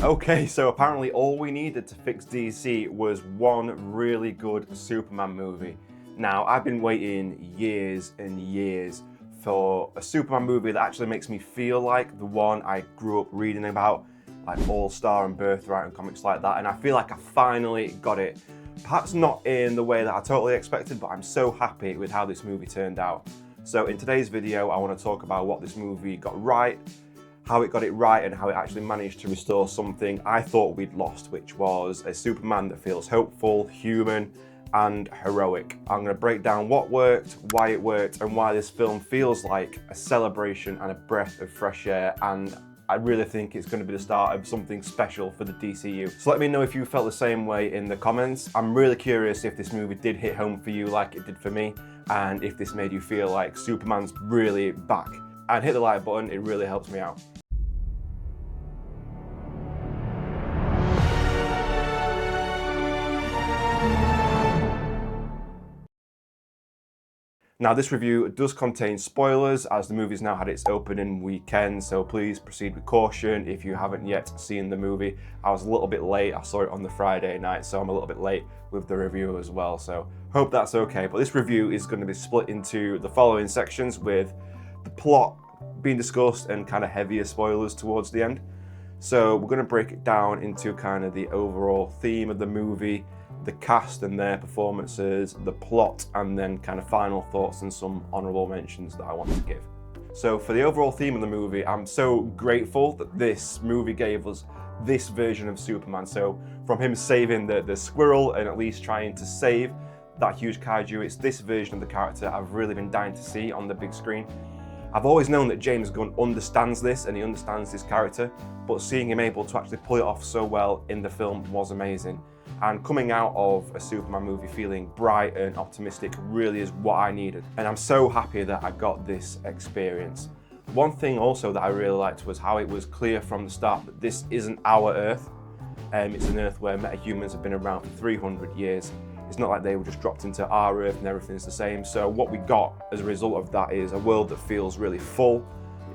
Okay, so apparently all we needed to fix DC was one really good Superman movie. Now, I've been waiting years and years for a Superman movie that actually makes me feel like the one I grew up reading about, like All-Star and Birthright and comics like that, and I feel like I finally got it. Perhaps not in the way that I totally expected, but I'm so happy with how this movie turned out. So in today's video, I want to talk about what this movie got right, how it got it right, and how it actually managed to restore something I thought we'd lost, which was a Superman that feels hopeful, human, and heroic. I'm going to break down what worked, why it worked, and why this film feels like a celebration and a breath of fresh air, and I really think it's going to be the start of something special for the DCU. So let me know if you felt the same way in the comments. I'm really curious if this movie did hit home for you like it did for me, and if this made you feel like Superman's really back. And hit the like button, it really helps me out. Now, this review does contain spoilers as the movie's now had its opening weekend, so please proceed with caution if you haven't yet seen the movie. I was a little bit late, I saw it on the Friday night, so I'm a little bit late with the review as well, so hope that's okay. But this review is going to be split into the following sections, with the plot being discussed and kind of heavier spoilers towards the end. So we're going to break it down into kind of the overall theme of the movie, the cast and their performances, the plot, and then kind of final thoughts and some honorable mentions that I want to give. So for the overall theme of the movie, I'm so grateful that this movie gave us this version of Superman. So from him saving the squirrel and at least trying to save that huge kaiju, it's this version of the character I've really been dying to see on the big screen. I've always known that James Gunn understands this and he understands this character, but seeing him able to actually pull it off so well in the film was amazing. And coming out of a Superman movie feeling bright and optimistic really is what I needed. And I'm so happy that I got this experience. One thing also that I really liked was how it was clear from the start that this isn't our Earth. It's an Earth where metahumans have been around for 300 years. It's not like they were just dropped into our Earth and everything's the same. So what we got as a result of that is a world that feels really full.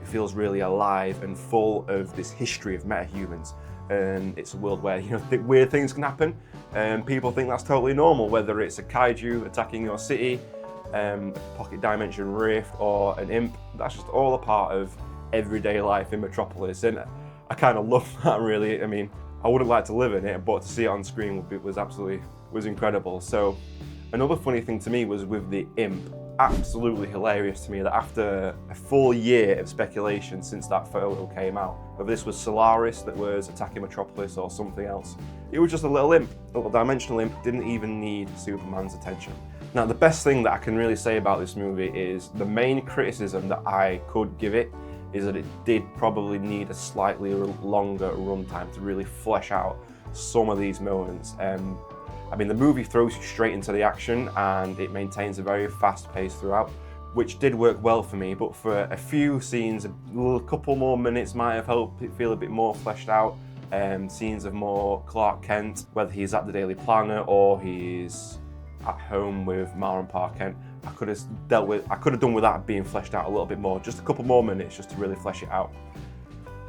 It feels really alive and full of this history of metahumans. And it's a world where, you know, weird things can happen and people think that's totally normal, whether it's a kaiju attacking your city, a pocket dimension rift, or an imp. That's just all a part of everyday life in Metropolis, and I kind of love that, really. I mean, I wouldn't like to live in it, but to see it on screen was incredible. So another funny thing to me was with the imp. Absolutely hilarious to me that after a full year of speculation since that photo came out, whether this was Solaris that was attacking Metropolis or something else, it was just a little imp, a little dimensional imp, didn't even need Superman's attention. Now, the best thing that I can really say about this movie is the main criticism that I could give it is that it did probably need a slightly longer runtime to really flesh out some of these moments. I mean, the movie throws you straight into the action and it maintains a very fast pace throughout, which did work well for me, but for a few scenes, a couple more minutes might have helped it feel a bit more fleshed out. Scenes of more Clark Kent, whether he's at the Daily Planet or he's at home with Mar and Pa Kent, I could have done with that being fleshed out a little bit more, just a couple more minutes just to really flesh it out.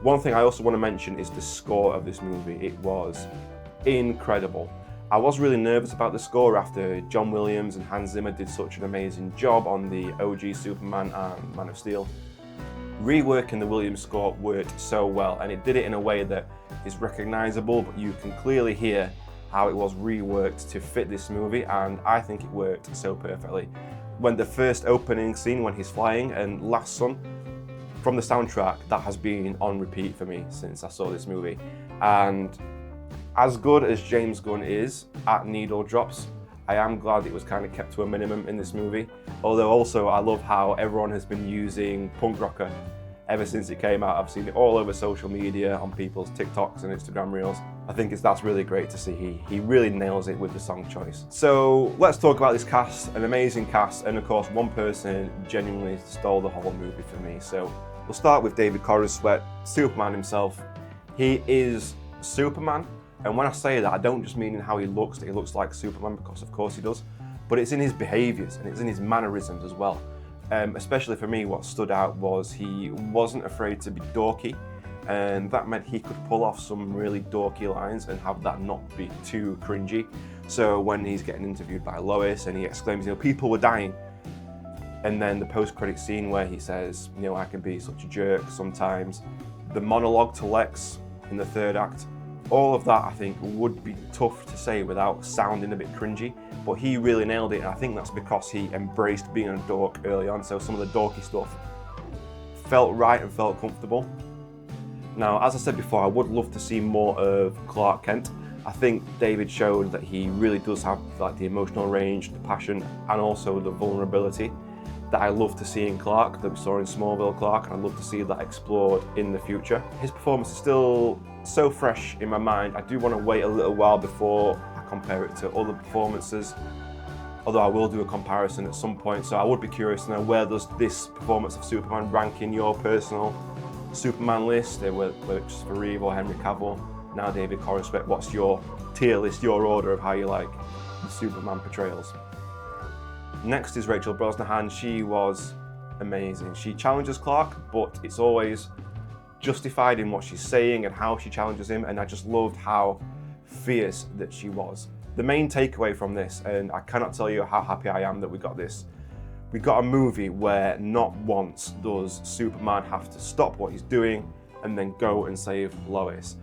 One thing I also want to mention is the score of this movie. It was incredible. I was really nervous about the score after John Williams and Hans Zimmer did such an amazing job on the OG Superman and Man of Steel. Reworking the Williams score worked so well, and it did it in a way that is recognizable, but you can clearly hear how it was reworked to fit this movie, and I think it worked so perfectly. When the first opening scene when he's flying and Last Sun, from the soundtrack, that has been on repeat for me since I saw this movie. And as good as James Gunn is at needle drops, I am glad it was kind of kept to a minimum in this movie. Although also I love how everyone has been using punk rocker ever since it came out. I've seen it all over social media, on people's TikToks and Instagram reels. I think that's really great to see. He really nails it with the song choice. So let's talk about this cast, an amazing cast, and of course one person genuinely stole the whole movie for me. So we'll start with David Corenswet, Superman himself. He is Superman. And when I say that, I don't just mean in how he looks, that he looks like Superman, because of course he does, but it's in his behaviors and it's in his mannerisms as well. Especially for me, what stood out was he wasn't afraid to be dorky. and that meant he could pull off some really dorky lines and have that not be too cringy. So when he's getting interviewed by Lois and he exclaims, people were dying, and then the post-credit scene where he says, I can be such a jerk sometimes, the monologue to Lex in the third act, all of that I think would be tough to say without sounding a bit cringy, but he really nailed it, and I think that's because he embraced being a dork early on, so some of the dorky stuff felt right and felt comfortable. Now, as I said before, I would love to see more of Clark Kent. I think David showed that he really does have the emotional range, the passion, and also the vulnerability that I love to see in Clark, that we saw in Smallville Clark, and I'd love to see that explored in the future. His performance is still so fresh in my mind. I do want to wait a little while before I compare it to other performances, although I will do a comparison at some point, so I would be curious to know, where does this performance of Superman rank in your personal Superman list, whether it's Christopher Reeve or Henry Cavill? Now, David Corenswet, what's your tier list, your order of how you like the Superman portrayals? Next is Rachel Brosnahan. She was amazing. She challenges Clark, but it's always justified in what she's saying and how she challenges him, and I just loved how fierce that she was. The main takeaway from this, and I cannot tell you how happy I am that we got this, we got a movie where not once does Superman have to stop what he's doing and then go and save Lois.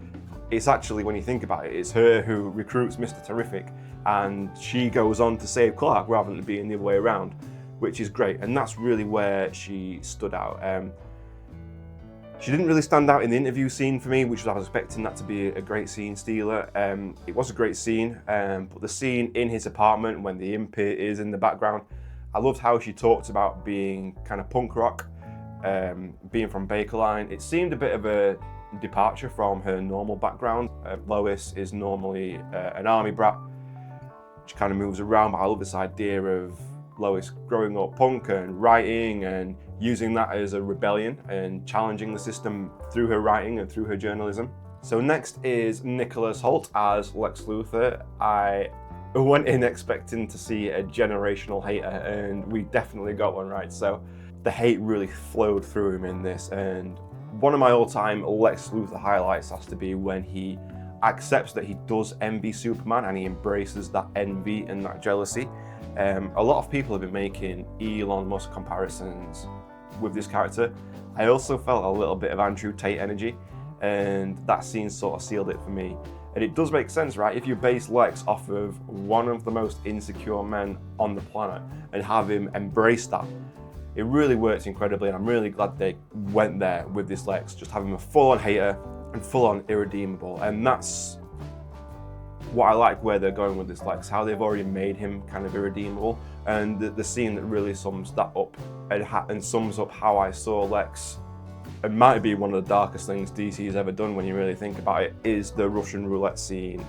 It's actually, when you think about it, it's her who recruits Mr. Terrific, and she goes on to save Clark rather than being the other way around, which is great, and that's really where she stood out. She didn't really stand out in the interview scene for me, which I was expecting that to be a great scene stealer. It was a great scene, but the scene in his apartment when the imp is in the background, I loved how she talked about being kind of punk rock, being from Bakerline. It seemed a bit of a departure from her normal background. Lois is normally an army brat. She kind of moves around, but I love this idea of Lois growing up punk and writing and using that as a rebellion and challenging the system through her writing and through her journalism. So next is Nicholas Hoult as Lex Luthor. I went in expecting to see a generational hater, and we definitely got one, right? So the hate really flowed through him in this, and one of my all-time Lex Luthor highlights has to be when he accepts that he does envy Superman and he embraces that envy and that jealousy. A lot of people have been making Elon Musk comparisons with this character. I also felt a little bit of Andrew Tate energy, and that scene sort of sealed it for me. And it does make sense, right? If you base Lex off of one of the most insecure men on the planet and have him embrace that, it really works incredibly, and I'm really glad they went there with this Lex, just having a full-on hater and full-on irredeemable. And that's what I like where they're going with this Lex, how they've already made him kind of irredeemable, and the scene that really sums that up and sums up how I saw Lex, it might be one of the darkest things DC has ever done when you really think about it, is the Russian roulette scene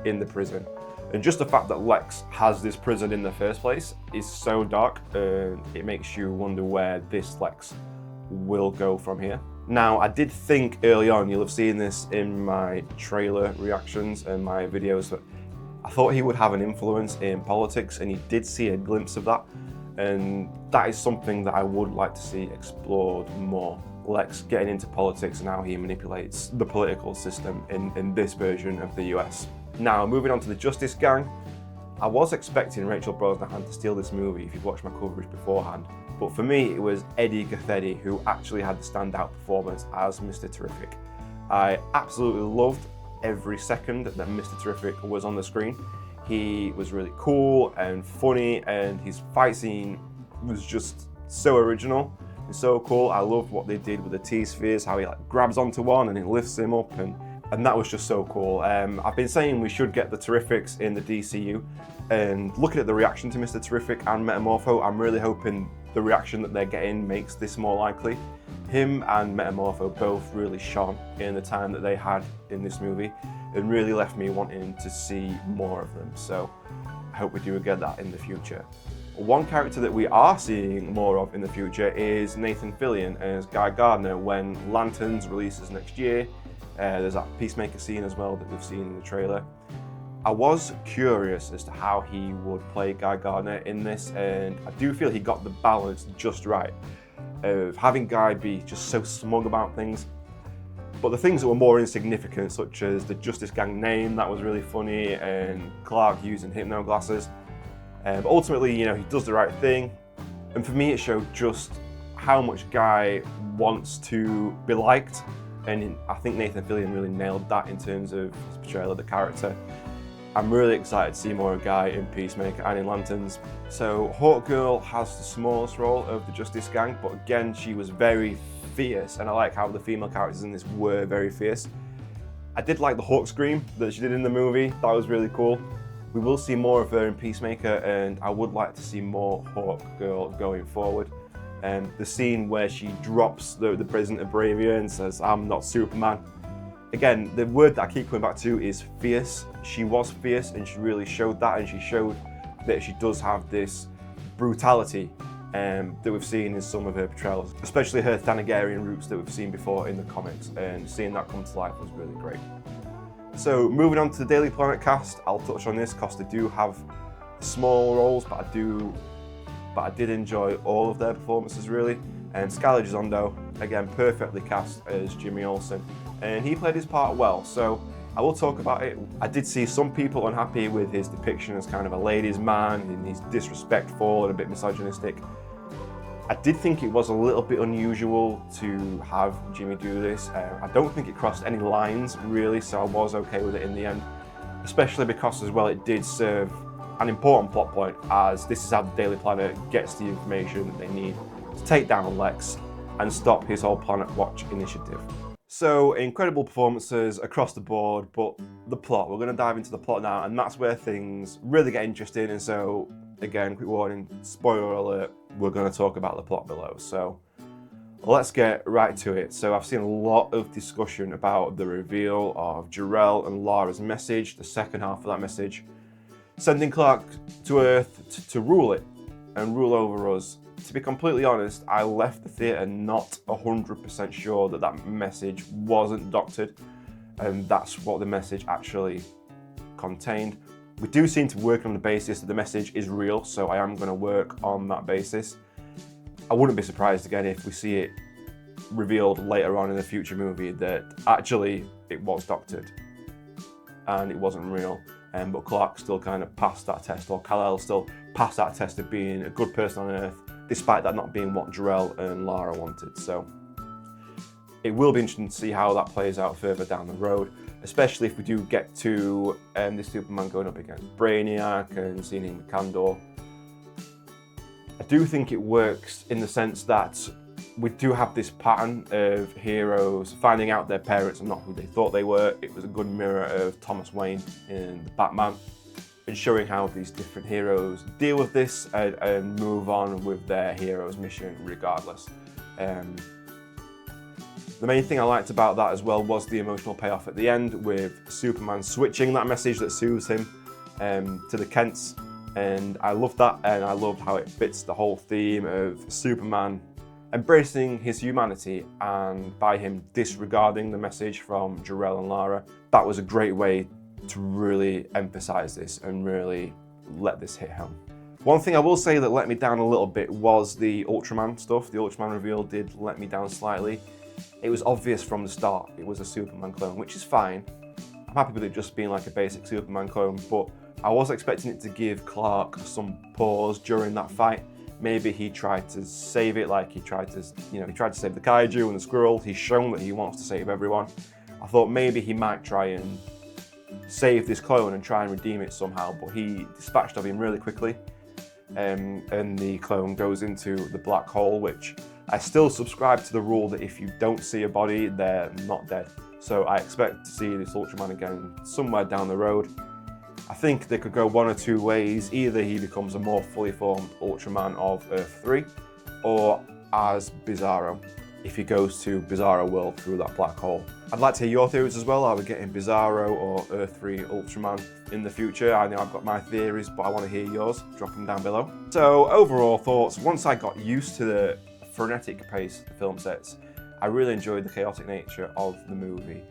in the prison. And just the fact that Lex has this prison in the first place is so dark, it makes you wonder where this Lex will go from here. Now, I did think early on, you'll have seen this in my trailer reactions and my videos, that I thought he would have an influence in politics, and you did see a glimpse of that. And that is something that I would like to see explored more. Lex getting into politics and how he manipulates the political system in this version of the US. Now, moving on to the Justice Gang. I was expecting Rachel Brosnahan to steal this movie if you've watched my coverage beforehand, but for me it was Eddie Gathetti who actually had the standout performance as Mr. Terrific. I absolutely loved every second that Mr. Terrific was on the screen. He was really cool and funny, and his fight scene was just so original and so cool. I loved what they did with the T-spheres, how he grabs onto one and it lifts him up, and that was just so cool. I've been saying we should get the Terrifics in the DCU, and looking at the reaction to Mr. Terrific and Metamorpho, I'm really hoping the reaction that they're getting makes this more likely. Him and Metamorpho both really shone in the time that they had in this movie and really left me wanting to see more of them. So I hope we do get that in the future. One character that we are seeing more of in the future is Nathan Fillion as Guy Gardner when Lanterns releases next year. There's that Peacemaker scene as well that we've seen in the trailer. I was curious as to how he would play Guy Gardner in this, and I do feel he got the balance just right of having Guy be just so smug about things, But the things that were more insignificant, such as the Justice Gang name, that was really funny, and Clark using hypno glasses. But ultimately, you know, he does the right thing. And for me, it showed just how much Guy wants to be liked. And I think Nathan Fillion really nailed that in terms of his portrayal of the character. I'm really excited to see more of Guy in Peacemaker and in Lanterns. So Hawkgirl has the smallest role of the Justice Gang, but again, she was very fierce, and I like how the female characters in this were very fierce. I did like the Hawk scream that she did in the movie. That was really cool. We will see more of her in Peacemaker, and I would like to see more Hawkgirl going forward. The scene where she drops the prison to Bravia and says, "I'm not Superman." Again, the word that I keep coming back to is fierce. She was fierce, and she really showed that, and she showed that she does have this brutality that we've seen in some of her portrayals, especially her Thanagarian roots that we've seen before in the comics, and seeing that come to life was really great. So moving on to the Daily Planet cast, I'll touch on this because they do have small roles, but I did enjoy all of their performances really. And Skylar Gisondo, again, perfectly cast as Jimmy Olsen, and he played his part well, so I will talk about it. I did see some people unhappy with his depiction as kind of a ladies' man, and he's disrespectful and a bit misogynistic. I did think it was a little bit unusual to have Jimmy do this. I don't think it crossed any lines really, so I was okay with it in the end, especially because as well it did serve an important plot point, as this is how the Daily Planet gets the information that they need to take down Lex and stop his whole Planet Watch initiative. So incredible performances across the board, but the plot, we're going to dive into the plot now, and that's where things really get interesting. And so again, quick warning, spoiler alert, we're going to talk about the plot below. So let's get right to it. So I've seen a lot of discussion about the reveal of Jor-El and Lara's message, the second half of that message, sending Clark to Earth to rule it and rule over us. To be completely honest, I left the theatre not 100% sure that that message wasn't doctored, and that's what the message actually contained. We do seem to work on the basis that the message is real, so I am going to work on that basis. I wouldn't be surprised again if we see it revealed later on in a future movie that actually it was doctored and it wasn't real. But Clark still kind of passed that test, or Kal-El still passed that test of being a good person on Earth, despite that not being what Jor-El and Lara wanted. So it will be interesting to see how that plays out further down the road, especially if we do get to this Superman going up against Brainiac and seeing him with Kandor. I do think it works in the sense that we do have this pattern of heroes finding out their parents are not who they thought they were. It was a good mirror of Thomas Wayne in the Batman, and showing how these different heroes deal with this and move on with their hero's mission regardless. The main thing I liked about that as well was the emotional payoff at the end, with Superman switching that message that soothes him to the Kents, and I loved that, and I loved how it fits the whole theme of Superman embracing his humanity and by him disregarding the message from Jor-El and Lara. That was a great way to really emphasize this and really let this hit home. One thing I will say that let me down a little bit was the Ultraman stuff. The Ultraman reveal did let me down slightly. It was obvious from the start it was a Superman clone, which is fine. I'm happy with it just being like a basic Superman clone, but I was expecting it to give Clark some pause during that fight. Maybe he tried to save it, like he tried to save the kaiju and the squirrel. He's shown that he wants to save everyone. I thought maybe he might try and save this clone and try and redeem it somehow, but he dispatched of him really quickly. And the clone goes into the black hole, which I still subscribe to the rule that if you don't see a body, they're not dead. So I expect to see this Ultraman again somewhere down the road. I think they could go one or two ways. Either he becomes a more fully formed Ultraman of Earth 3, or as Bizarro, if he goes to Bizarro World through that black hole. I'd like to hear your theories as well. Are we getting Bizarro or Earth 3 Ultraman in the future? I know I've got my theories, but I want to hear yours. Drop them down below. So overall thoughts, once I got used to the frenetic pace of the film sets, I really enjoyed the chaotic nature of the movie.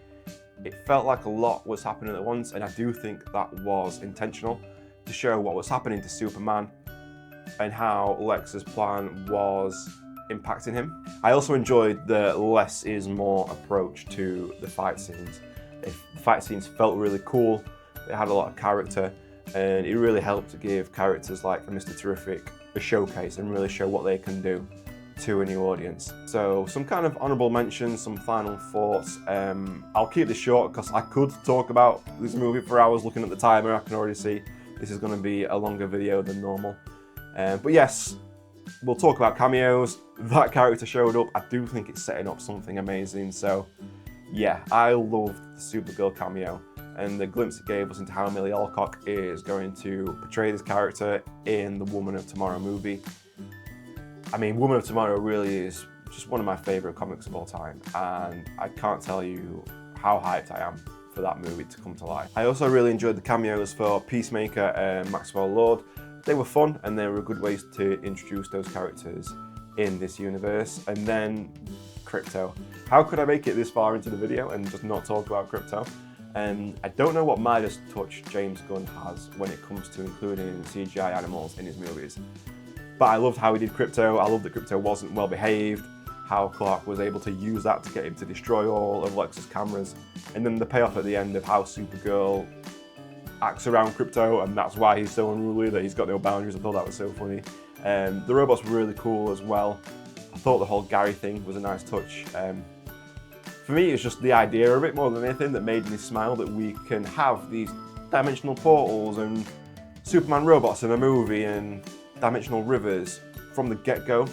It felt like a lot was happening at once, and I do think that was intentional to show what was happening to Superman and how Lex's plan was impacting him. I also enjoyed the less is more approach to the fight scenes. The fight scenes felt really cool, they had a lot of character, and it really helped to give characters like Mr. Terrific a showcase and really show what they can do to a new audience. So some kind of honourable mentions, some final thoughts. I'll keep this short because I could talk about this movie for hours. Looking at the timer, I can already see this is going to be a longer video than normal. But yes, we'll talk about cameos. That character showed up. I do think it's setting up something amazing. So yeah, I loved the Supergirl cameo and the glimpse it gave us into how Millie Alcock is going to portray this character in the Woman of Tomorrow movie. I mean, Woman of Tomorrow really is just one of my favourite comics of all time, and I can't tell you how hyped I am for that movie to come to life. I also really enjoyed the cameos for Peacemaker and Maxwell Lord. They were fun and they were good ways to introduce those characters in this universe. And then Crypto. How could I make it this far into the video and just not talk about Crypto? I don't know what Midas touch James Gunn has when it comes to including CGI animals in his movies. But I loved how he did Crypto. I loved that Crypto wasn't well behaved, how Clark was able to use that to get him to destroy all of Lex's cameras, and then the payoff at the end of how Supergirl acts around Crypto, and that's why he's so unruly, that he's got no boundaries. I thought that was so funny. The robots were really cool as well. I thought the whole Gary thing was a nice touch. For me, it's just the idea a bit more than anything that made me smile, that we can have these dimensional portals and Superman robots in a movie and dimensional rivers from the get-go,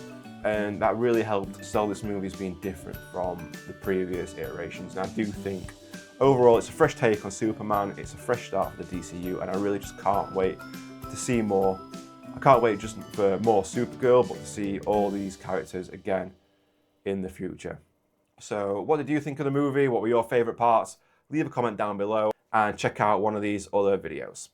and that really helped sell this movie as being different from the previous iterations. And I do think overall it's a fresh take on Superman, it's a fresh start for the DCU, and I really just can't wait to see more. I can't wait just for more Supergirl, but to see all these characters again in the future. So what did you think of the movie? What were your favourite parts? Leave a comment down below and check out one of these other videos.